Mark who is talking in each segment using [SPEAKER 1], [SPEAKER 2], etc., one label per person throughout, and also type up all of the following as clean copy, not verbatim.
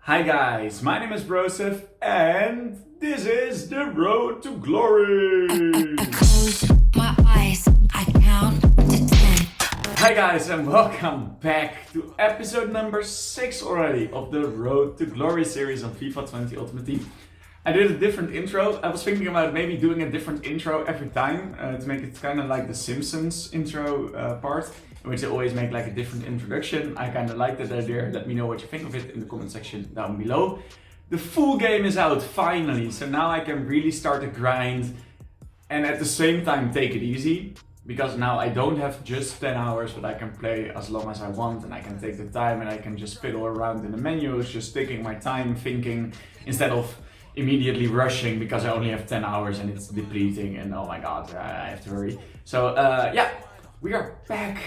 [SPEAKER 1] Hi guys, my name is Broseph and this is the road to glory.
[SPEAKER 2] Close my eyes, I count to 10.
[SPEAKER 1] Hi guys and welcome back to episode number 6 already of the Road to Glory series on FIFA 20 Ultimate Team. I did a different intro. I was thinking about maybe doing a different intro every time to make it kind of like the Simpsons intro part, in which they always make like a different introduction. I kind of like that idea. Let me know what you think of it in the comment section down below. The full game is out finally, so now I can really start to grind and at the same time take it easy. Because now I don't have just 10 hours, but I can play as long as I want and I can take the time and I can just fiddle around in the menus, just taking my time, thinking, instead of immediately rushing because I only have 10 hours and it's depleting and oh my god, I have to hurry. So yeah, we are back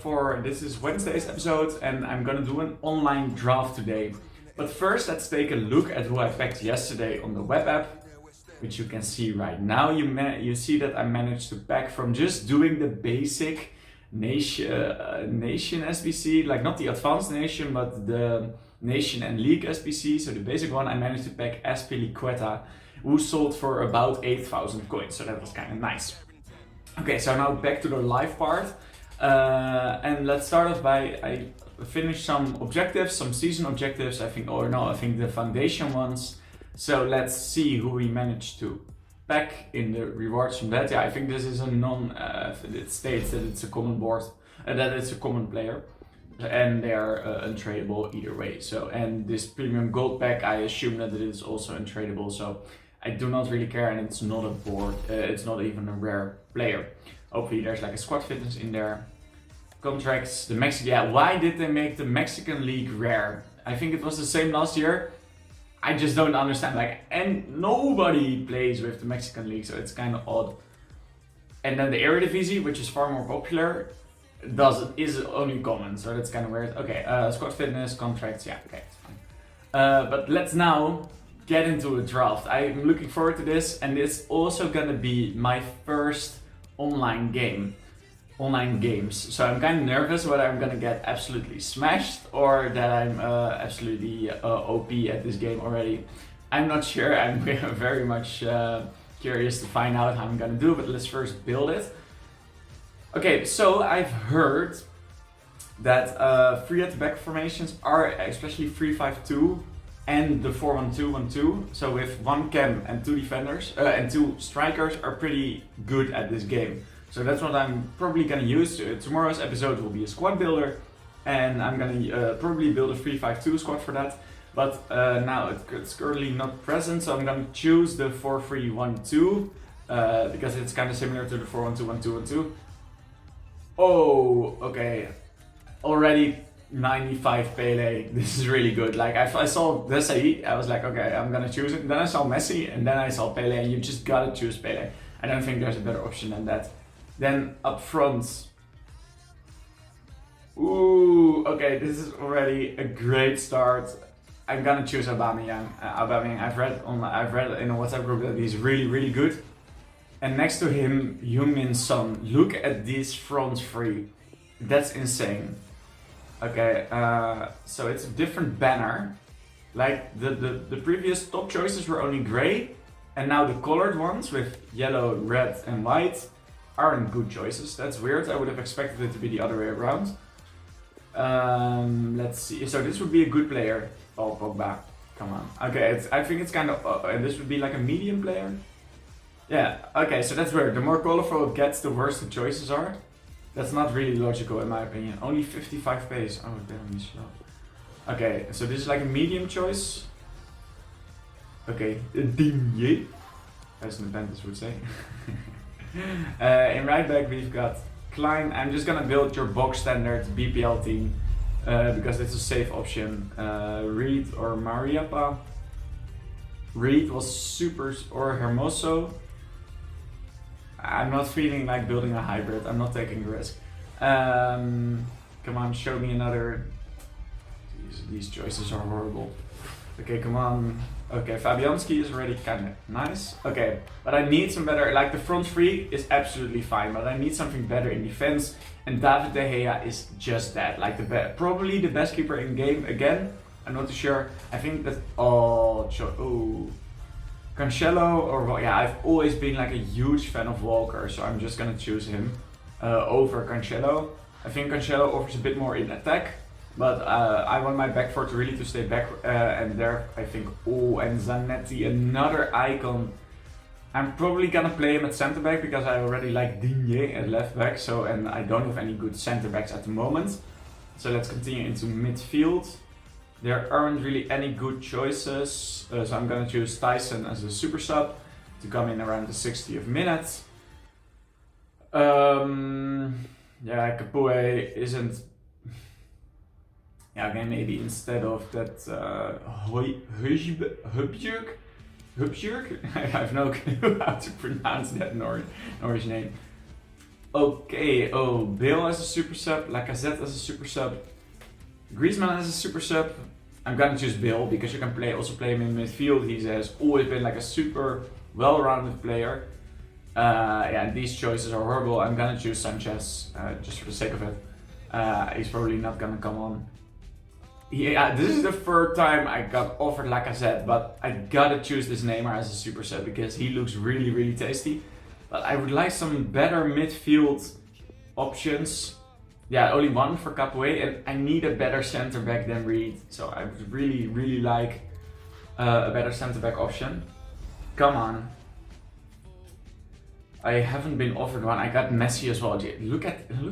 [SPEAKER 1] for this is Wednesday's episode and I'm gonna do an online draft today. But first let's take a look at who I picked yesterday on the web app, which you can see right now. You see that I managed to pack from just doing the basic nation SBC, like not the advanced nation, but the nation and league SBC. So the basic one, I managed to pack Azpilicueta, who sold for about 8,000 coins. So that was kind of nice. Okay, so now back to the live part. And let's start off by, I finished some objectives, some season objectives, I think the foundation ones. So let's see who we managed to pack in the rewards from that. Yeah, I think this is a it states that it's a common board, that it's a common player, and they're untradeable either way. So, and this premium gold pack, I assume that it is also untradeable. So I do not really care, and it's not a board, it's not even a rare player. Hopefully there's like a squad fitness in there. Contracts, the Mexican, yeah, why did they make the Mexican League rare? I think it was the same last year. I just don't understand, like, and nobody plays with the Mexican League, so it's kind of odd. And then the Eredivisie, which is far more popular, is only common, so that's kind of weird. Okay, squad fitness, contracts, yeah, okay, it's fine. But let's now get into a draft. I'm looking forward to this, and it's also gonna be my first online games. So I'm kind of nervous whether I'm gonna get absolutely smashed or that I'm absolutely OP at this game already. I'm not sure. I'm very much curious to find out how I'm gonna do, but let's first build it. Okay, so I've heard that 3 at the back formations are especially 3-5-2 and the 4-1-2-1-2. So with 1 cam and 2 defenders and 2 strikers are pretty good at this game. So that's what I'm probably gonna use. Tomorrow's episode will be a squad builder, and I'm gonna probably build a 3-5-2 squad for that. But now it's currently not present, so I'm gonna choose the 4-3-1-2 because it's kind of similar to the 4-1-2-1-2-1-2. Oh, okay. Already 95 Pele. This is really good. Like I saw Desai, I was like, okay, I'm gonna choose it. Then I saw Messi, and then I saw Pele, and you just gotta choose Pele. I don't think there's a better option than that. Then up front, ooh, okay, this is already a great start. I'm gonna choose Aubameyang. I've read in a WhatsApp group that he's really, really good. And next to him, Heung-min Son. Look at these front three. That's insane. Okay, so it's a different banner. Like the previous top choices were only gray, and now the colored ones with yellow, red, and white aren't good choices. That's weird. I would have expected it to be the other way around. Let's see. So this would be a good player. Oh, Pogba. Come on. Okay, I think it's kind of... and this would be like a medium player? Yeah, okay, so that's weird. The more colorful it gets, the worse the choices are. That's not really logical in my opinion. Only 55 pace. Oh, damn, he's slow. Okay, so this is like a medium choice. Okay, Digne, as the Nepenthes would say. In right back we've got Klein. I'm just gonna build your box standard BPL team because it's a safe option. Reed or Mariappa. Reed was super, or Hermoso. I'm not feeling like building a hybrid. I'm not taking the risk. Come on, show me another. These choices are horrible. Okay, come on. Okay, Fabianski is already kind of nice. Okay, but I need some better, like the front three is absolutely fine, but I need something better in defense. And David De Gea is just that, like probably the best keeper in game again. I'm not too sure. I think that Cancelo or yeah, I've always been like a huge fan of Walker, so I'm just gonna choose him over Cancelo. I think Cancelo offers a bit more in attack, but I want my back four to really to stay back, and there I think, and Zanetti, another icon. I'm probably gonna play him at center back because I already like Digne at left back, so and I don't have any good center backs at the moment. So let's continue into midfield. There aren't really any good choices, so I'm gonna choose Tyson as a super sub to come in around the 60th minute. Yeah, Capoue isn't. Yeah, okay, maybe instead of that Hubjerg? I have no clue how to pronounce that Norwich name. Okay, Bale as a super sub, Lacazette as a super sub, Griezmann as a super sub. I'm gonna choose Bale because you can also play him in midfield. He has always been like a super well-rounded player. Yeah, these choices are horrible. I'm gonna choose Sanchez just for the sake of it. He's probably not gonna come on. Yeah, this is the third time I got offered Lacazette, but I gotta choose this Neymar as a super sub because he looks really, really tasty. But I would like some better midfield options. Yeah, only one for Capoue, and I need a better center back than Reed. So I would really, really like a better center back option. Come on. I haven't been offered one. I got Messi as well. Look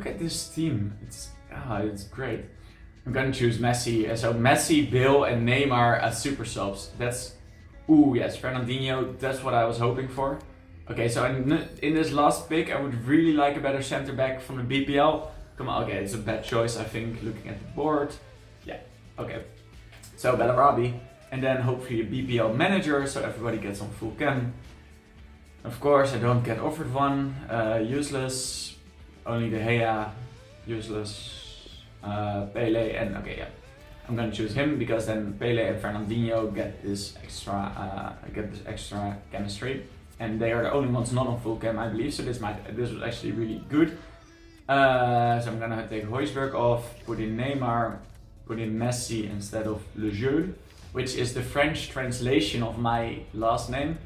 [SPEAKER 1] at this team. It's great. I'm gonna choose Messi. So Messi, Bale, and Neymar as super subs. That's yes, Fernandinho. That's what I was hoping for. Okay, so in this last pick, I would really like a better center back from the BPL. Come on, okay, it's a bad choice, I think, looking at the board. Yeah, okay. So Bellarabi, and then hopefully a BPL manager, so everybody gets on full chem. Of course, I don't get offered one. Useless. Only De Gea. Useless. Pele, and okay, yeah. I'm gonna choose him because then Pele and Fernandinho get this extra chemistry. And they are the only ones not on full chem, I believe. So this was actually really good. So I'm gonna take Højbjerg off, put in Neymar, put in Messi instead of Le Jeu, which is the French translation of my last name.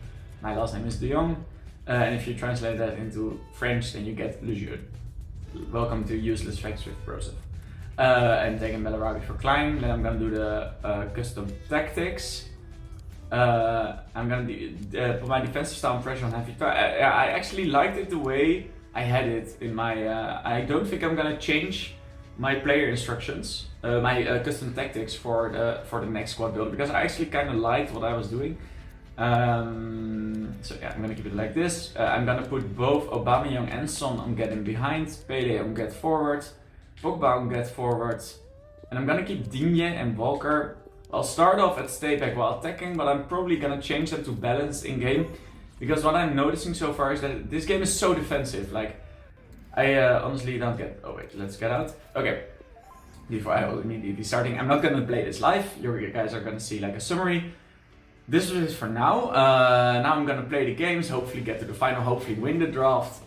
[SPEAKER 1] My last name is De Jong, and if you translate that into French, then you get Le Jeu. Welcome to Useless Facts with Broseph. And taking Bellarabi for Klein. Then I'm gonna do the custom tactics. I'm gonna put my defensive style and pressure on heavy. I actually liked it the way I had it in my. I don't think I'm gonna change my player instructions, my custom tactics for the next squad builder because I actually kind of liked what I was doing. So yeah, I'm gonna keep it like this. I'm gonna put both Aubameyang and Son on getting behind, Pele on get forward, Pogba on get forward, and I'm gonna keep Digne and Walker. I'll start off at stay back while attacking, but I'm probably gonna change them to balance in game because what I'm noticing so far is that this game is so defensive. Like, I honestly don't get. Oh wait, let's get out. Okay, before I will immediately starting, I'm not gonna play this live. You guys are gonna see like a summary. This is it for now. Now I'm gonna play the games, hopefully get to the final, hopefully win the draft.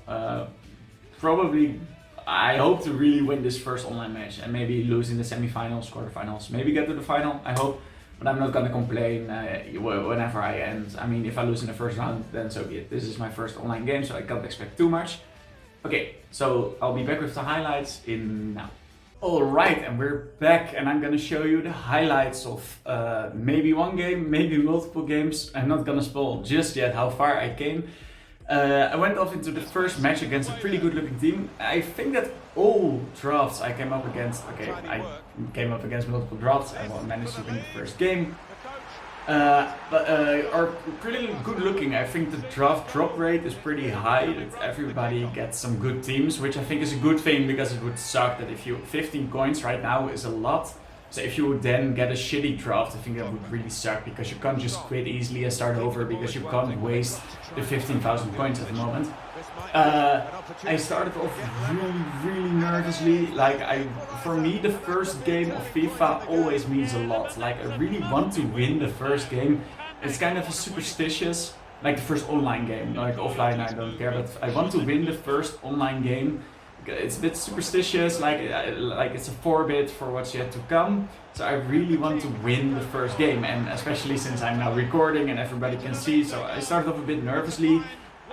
[SPEAKER 1] Probably, I hope to really win this first online match and maybe lose in the semi-finals, quarterfinals, maybe get to the final, I hope. But I'm not gonna complain whenever I end. I mean, if I lose in the first round, then so be it. This is my first online game, so I can't expect too much. Okay, so I'll be back with the highlights in now. Alright, and we're back and I'm gonna show you the highlights of maybe one game, maybe multiple games. I'm not gonna spoil just yet how far I came. I went off into the first match against a pretty good looking team. I think that all drafts I came up against, okay, I came up against multiple drafts. I managed to win the first game. But are pretty good looking. I think the draft drop rate is pretty high, that everybody gets some good teams, which I think is a good thing because it would suck that if you 15 coins right now is a lot. So if you would then get a shitty draft, I think that would really suck because you can't just quit easily and start over because you can't waste the 15,000 coins at the moment. I started off really nervously. Like for me, the first game of FIFA always means a lot. Like I really want to win the first game. It's kind of a superstitious, like the first online game. Like offline, I don't care, but I want to win the first online game it's a bit superstitious, like it's a forbid for what's yet to come. So I really want to win the first game, and especially since I'm now recording and everybody can see. So I started off a bit nervously.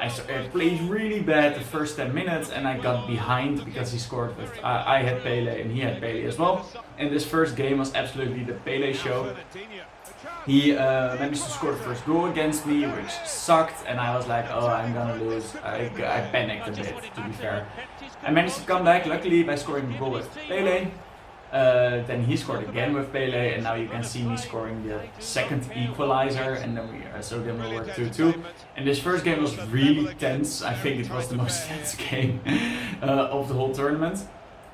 [SPEAKER 1] I played really bad the first 10 minutes, and I got behind because he scored with. I had Pele and he had Pele as well. And this first game was absolutely the Pele show. He managed to score the first goal against me, which sucked, and I was like, oh, I'm gonna lose. I panicked a bit, to be fair. I managed to come back, luckily, by scoring a goal with Pele. Then he scored again with Pele, and now you can see me scoring the second equalizer, and then we were 2-2. And this first game was really tense. I think it was the most tense game of the whole tournament.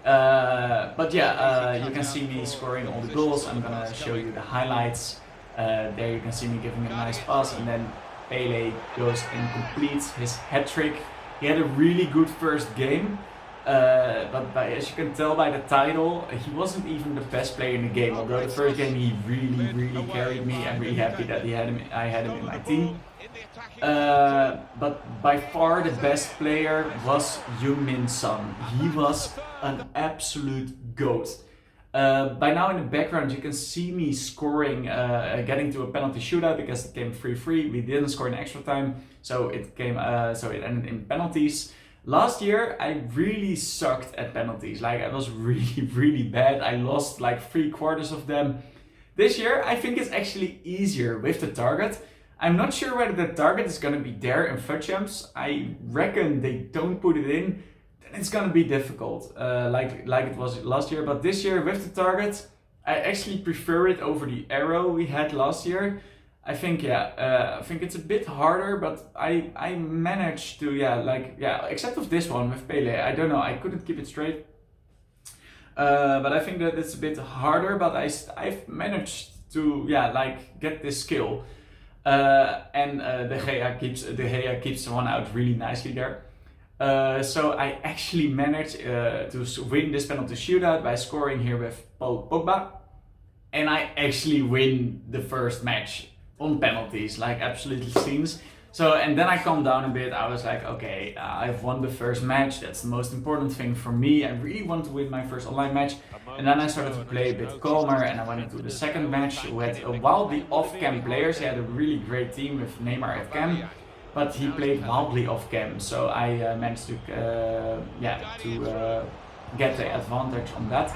[SPEAKER 1] But yeah, you can see me scoring all the goals. I'm gonna show you the highlights. There you can see me giving a nice pass, and then Pele goes and completes his hat-trick. He had a really good first game, but as you can tell by the title, he wasn't even the best player in the game. Although the first game he really carried me. I'm really happy that I had him in my team. But by far the best player was Heung-min Son. He was an absolute goat. By now in the background you can see me scoring, getting to a penalty shootout because it came 3-3. We didn't score in extra time, so it ended in penalties. Last year I really sucked at penalties. Like, I was really bad. I lost like 3/4 of them. This year I think it's actually easier with the target. I'm not sure whether the target is gonna be there in FUT Champs. I reckon they don't put it in. It's gonna be difficult, like it was last year. But this year with the target, I actually prefer it over the arrow we had last year. I think I think it's a bit harder, but I managed to except of this one with Pele. I don't know, I couldn't keep it straight. But I think that it's a bit harder. But I've managed to get this skill. And De Gea keeps one out really nicely there. So I actually managed to win this penalty shootout by scoring here with Paul Pogba, and I actually win the first match on penalties, like absolutely scenes. So, and then I calmed down a bit. I was like, okay, I've won the first match. That's the most important thing for me. I really want to win my first online match. And then I started to play a bit calmer, and I went into the second match with wildly off-cam players. He had a really great team with Neymar at cam, but he played wildly off-cam. So I managed to get the advantage on that.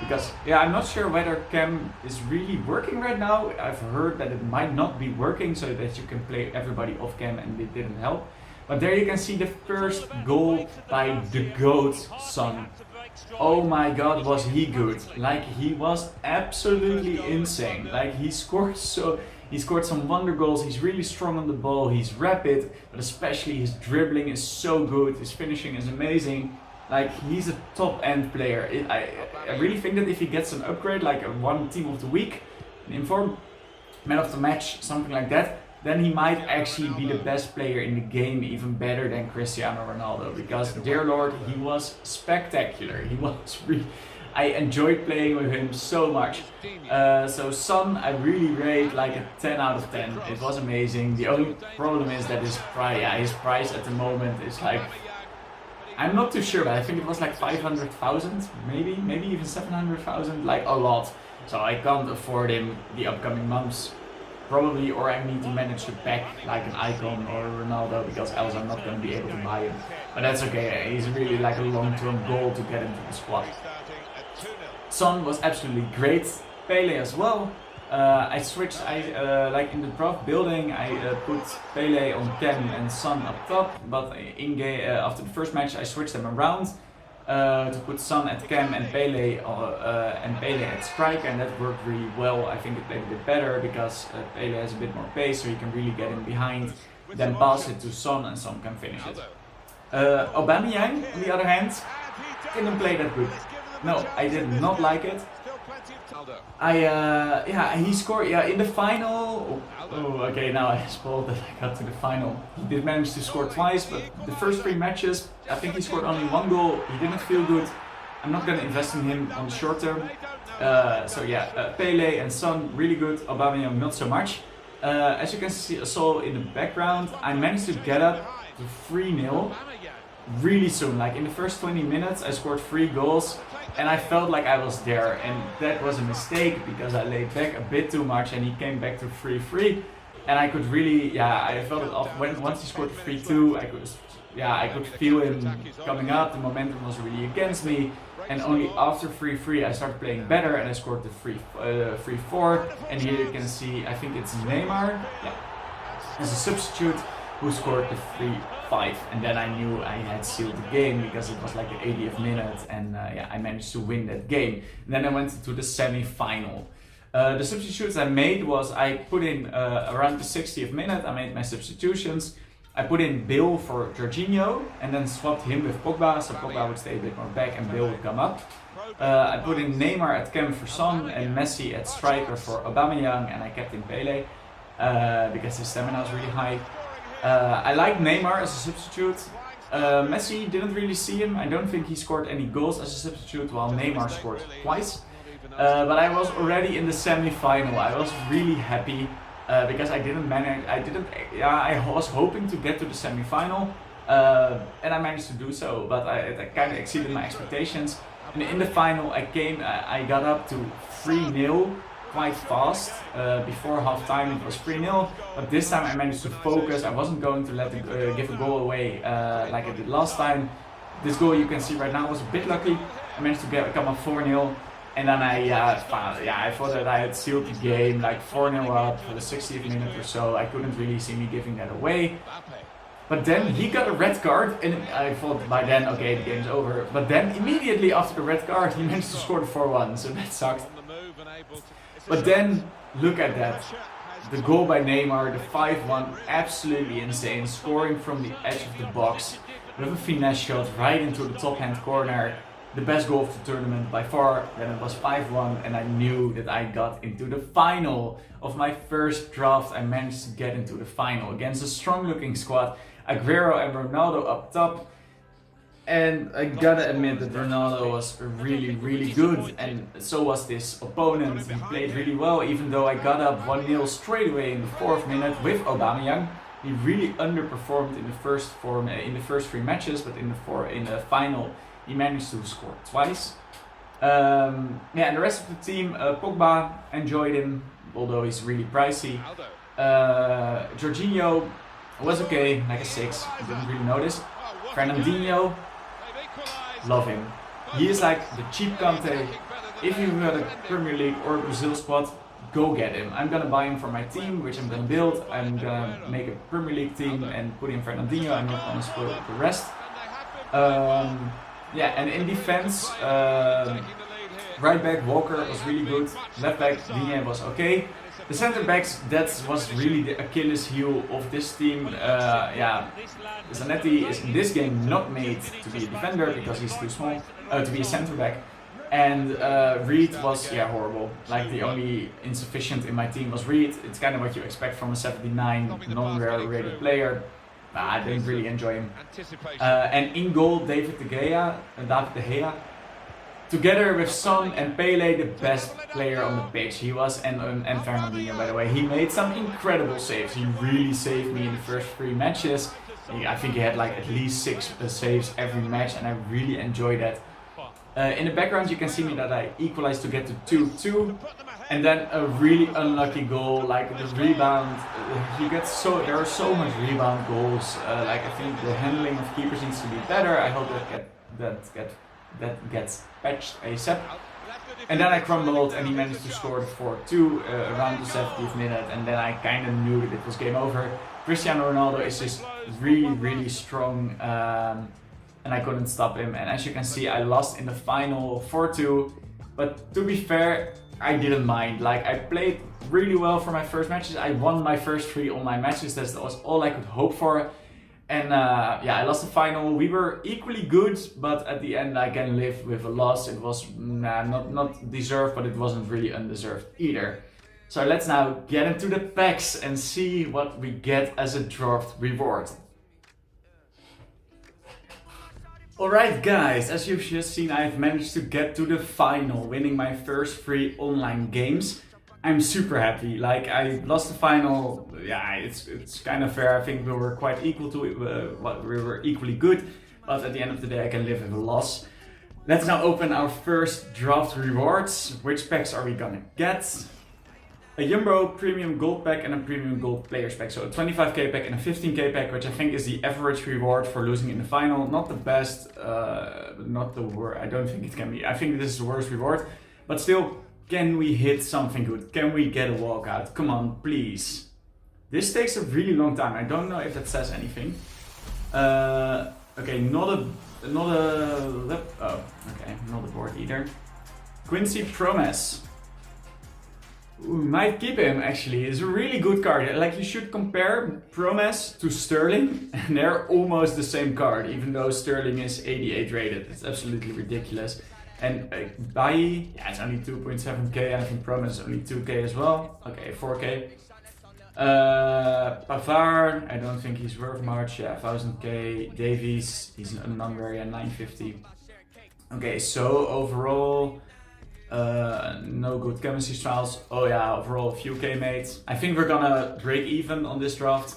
[SPEAKER 1] Because I'm not sure whether cam is really working right now. I've heard that it might not be working, so that you can play everybody off cam, and it didn't help. But there you can see the first goal by the GOAT Son. Oh my god, was he good. Like, he was absolutely insane. Like, he scored some wonder goals. He's really strong on the ball, he's rapid, but especially his dribbling is so good, his finishing is amazing. Like, he's a top-end player. I really think that if he gets an upgrade, like a one team of the week, an inform, man of the match, something like that, then he might actually be the best player in the game, even better than Cristiano Ronaldo. Because, dear Lord, he was spectacular. He was really... I enjoyed playing with him so much. So Son, I really rate like a 10 out of 10. It was amazing. The only problem is that his price at the moment is like... I'm not too sure, but I think it was like 500,000, maybe even 700,000, like a lot. So I can't afford him the upcoming months, probably, or I need to manage to pack like an Icon or Ronaldo, because else I'm not going to be able to buy him. But that's okay, he's really like a long-term goal to get into the squad. Son was absolutely great, Pele as well. I switched, like in the draft building, I put Pele on cam and Son up top, but in game, after the first match I switched them around to put Son at cam and Pele at striker, and that worked really well. I think it played a bit better because Pele has a bit more pace, so you can really get in behind, then pass it to Son, and Son can finish it. Aubameyang, on the other hand, didn't play that good. No, I did not like it. He scored in the final. Oh, okay, now I spoiled that I got to the final. He did manage to score twice, but the first 3 matches, I think he scored only 1 goal. He didn't feel good. I'm not gonna invest in him on the short term. Pele and Son really good. Aubameyang not so much. As you can see, saw in the background, I managed to get up to 3-0. really soon. Like in the first 20 minutes, I scored 3 goals, and I felt like I was there. And that was a mistake because I laid back a bit too much, and he came back to 3-3. And I could really, I felt it off. Once he scored 3-2, I could feel him coming up. The momentum was really against me. And only after 3-3 I started playing better, and I scored the 3-4. And here you can see, I think it's Neymar, as a substitute, who scored the 3-5. And then I knew I had sealed the game because it was like the 80th minute, and I managed to win that game. And then I went to the semi-final. The substitutes I made was, I put in around the 60th minute, I made my substitutions. I put in Bill for Jorginho and then swapped him with Pogba, so Pogba would stay a bit more back and Bill would come up. I put in Neymar at cam for Son and Messi at striker for Aubameyang, and I kept in Pele because his stamina was really high. I like Neymar as a substitute. Messi, didn't really see him. I don't think he scored any goals as a substitute, while Neymar scored twice. But I was already in the semi-final. I was really happy because I didn't manage. I was hoping to get to the semi-final, and I managed to do so. But I kind of exceeded my expectations. And in the final, I got up to 3-0 quite fast. Before half time, it was 3-0. But this time, I managed to focus. I wasn't going to let give a goal away like I did last time. This goal you can see right now was a bit lucky. I managed to come up 4-0. And then I thought that I had sealed the game, like 4-0 up for the 60th minute or so. I couldn't really see me giving that away. But then he got a red card, and I thought by then, okay, the game's over. But then immediately after the red card, he managed to score the 4-1, so that sucked. But then, look at that. The goal by Neymar, the 5-1, absolutely insane. Scoring from the edge of the box with a finesse shot right into the top hand corner. The best goal of the tournament by far. Then it was 5-1, and I knew that I got into the final of my first draft. I managed to get into the final against a strong looking squad. Aguero and Ronaldo up top. And I gotta admit that Ronaldo was really, really good, and so was this opponent. He played really well, even though I got up 1-0 straight away in the 4th minute with Aubameyang. He really underperformed in the first 3 matches, but in the final he managed to score twice. And the rest of the team, Pogba, enjoyed him, although he's really pricey. Jorginho was okay, like a 6, I didn't really notice. Fernandinho, love him. He is like the cheap Kante. If you got a Premier League or Brazil squad, go get him. I'm gonna buy him for my team, which I'm gonna build. I'm gonna make a Premier League team and put in Fernandinho. I'm not gonna spoil the rest. And in defense, right back Walker was really good. Left back Digne was okay. The center backs, that was really the Achilles heel of this team. Zanetti is in this game not made to be a defender because he's too small to be a center back. And Reed was horrible. Like the only insufficient in my team was Reed. It's kind of what you expect from a 79 non-rare rated player. I didn't really enjoy him. And in goal, David De Gea. Together with Son and Pele, the best player on the pitch. He was, and Fernandinho, by the way. He made some incredible saves. He really saved me in the first 3 matches. I think he had like at least 6 saves every match, and I really enjoyed that. In the background, you can see me that I equalized to get to 2-2. And then a really unlucky goal, like the rebound. There are so much rebound goals. I think the handling of keepers needs to be better. I hope that gets patched ASAP. And then I crumbled, and he managed to score the 4-2 around the 70th minute. And then I kind of knew that it was game over. Cristiano Ronaldo is just really, really strong, and I couldn't stop him. And as you can see, I lost in the final 4-2. But to be fair, I didn't mind. Like, I played really well for my first matches. I won my first 3 online matches. That was all I could hope for. And I lost the final. We were equally good, but at the end I can live with a loss. It was not deserved, but it wasn't really undeserved either. So let's now get into the packs and see what we get as a draft reward. Alright guys, as you've just seen, I've managed to get to the final, winning my first 3 online games. I'm super happy. Like, I lost the final, it's kind of fair. I think we were quite equal to it, we were equally good. but at the end of the day I can live with a loss. Let's now open our first draft rewards. Which packs are we gonna get? A Jumbo Premium Gold pack and a Premium Gold Players pack. So a 25k pack and a 15k pack, which I think is the average reward for losing in the final. Not the best, not the worst. I don't think it can be. I think this is the worst reward. But still, can we hit something good? Can we get a walkout? Come on, please. This takes a really long time. I don't know if that says anything. Okay, not a board either. Quincy Promise. We might keep him actually. It's a really good card. Like, you should compare Promise to Sterling, and they're almost the same card, even though Sterling is 88 rated. It's absolutely ridiculous. And Bailly, yeah, it's only 2.7k. I think Promise is only 2k as well. Okay, 4k. Pavard, I don't think he's worth much. Yeah, 1000k. Davies, he's a non-rare, 950. Okay, so overall, no good chemistry styles. Oh yeah, overall a few k mates. I think we're gonna break even on this draft.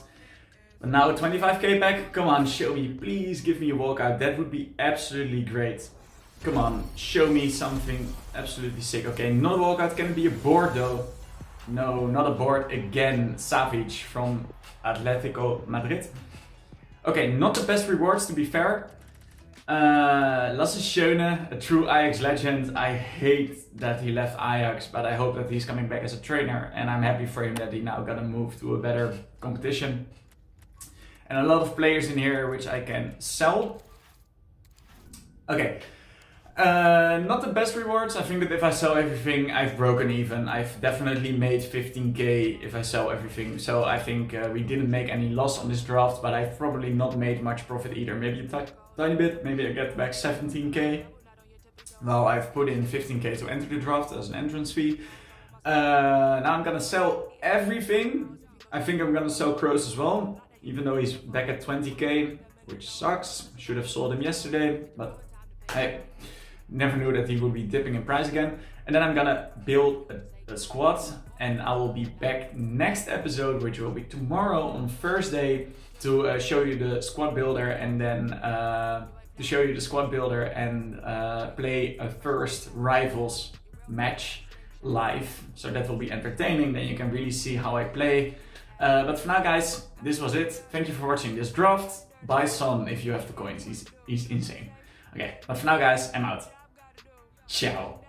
[SPEAKER 1] But now a 25k pack. Come on, show me. Please give me a walkout. That would be absolutely great. Come on, show me something absolutely sick. Okay, not a walkout. Can it be a board though? No, not a board again. Savage from Atletico Madrid. Okay, not the best rewards to be fair. Lasse Schöne, a true Ajax legend. I hate that he left Ajax, but I hope that he's coming back as a trainer. And I'm happy for him that he now gonna move to a better competition. And a lot of players in here which I can sell. Okay. Not the best rewards. I think that if I sell everything, I've broken even. I've definitely made 15k if I sell everything. So I think we didn't make any loss on this draft, but I've probably not made much profit either. Maybe a tiny bit. Maybe I get back 17k. Well, I've put in 15k to enter the draft as an entrance fee. Now I'm gonna sell everything. I think I'm gonna sell Kroos as well, even though he's back at 20k, which sucks. Should have sold him yesterday, but hey. Never knew that he would be dipping in price again. And then I'm gonna build a squad, and I will be back next episode, which will be tomorrow on Thursday, to show you the squad builder, and then play a first rivals match live. So that will be entertaining. Then you can really see how I play. But for now, guys, this was it. Thank you for watching this draft. Buy Son if you have the coins. He's insane. Okay, but for now, guys, I'm out. Ciao.